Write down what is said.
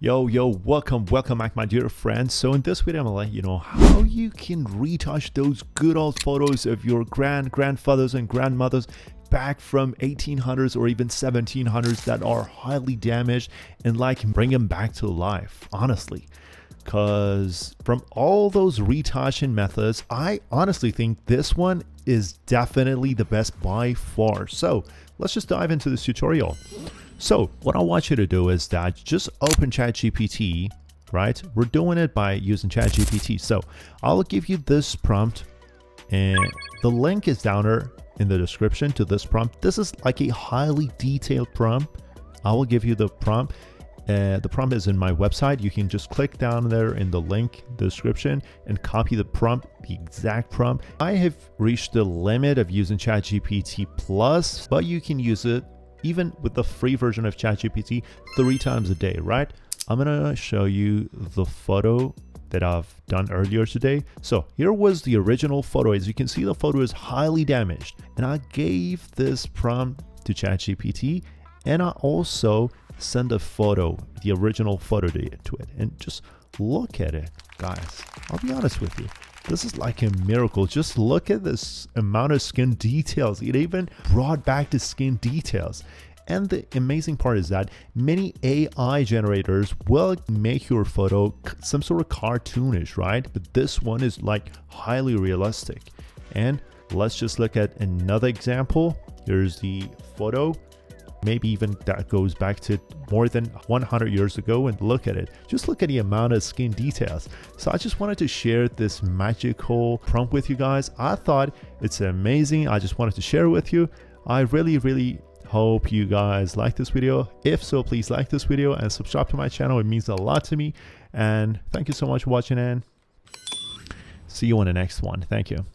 Yo, welcome back, my dear friends. So in this video, I'm gonna let you know how you can retouch those good old photos of your grandfathers and grandmothers back from 1800s or even 1700s that are highly damaged, and like bring them back to life, honestly. Because from all those retouching methods, I honestly think this one is definitely the best by far. So let's just dive into this tutorial. So what I want you to do is that just open ChatGPT, right? We're doing it by using ChatGPT. So I'll give you this prompt, and the link is down there in the description to this prompt. This is like a highly detailed prompt. I will give you the prompt. The prompt is in my website. You can just click down there in the link description and copy the prompt, the exact prompt. I have reached the limit of using ChatGPT Plus, but you can use it even with the free version of ChatGPT 3 times a day, right? I'm gonna show you the photo that I've done earlier today. So here was the original photo. As you can see, the photo is highly damaged, and I gave this prompt to ChatGPT, and I also send a photo, the original photo to it, and just look at it, guys. I'll be honest with you, this is like a miracle. Just look at this amount of skin details. It even brought back the skin details. And the amazing part is that many AI generators will make your photo some sort of cartoonish, right? But this one is like highly realistic. And let's just look at another example. Here's the photo. Maybe even that goes back to more than 100 years ago, and look at it. Just look at the amount of skin details. So I just wanted to share this magical prompt with you guys. I thought it's amazing. I just wanted to share it with you. I really hope you guys like this video. If so, please like this video and subscribe to my channel. It means a lot to me. And thank you so much for watching, and see you on the next one. Thank you.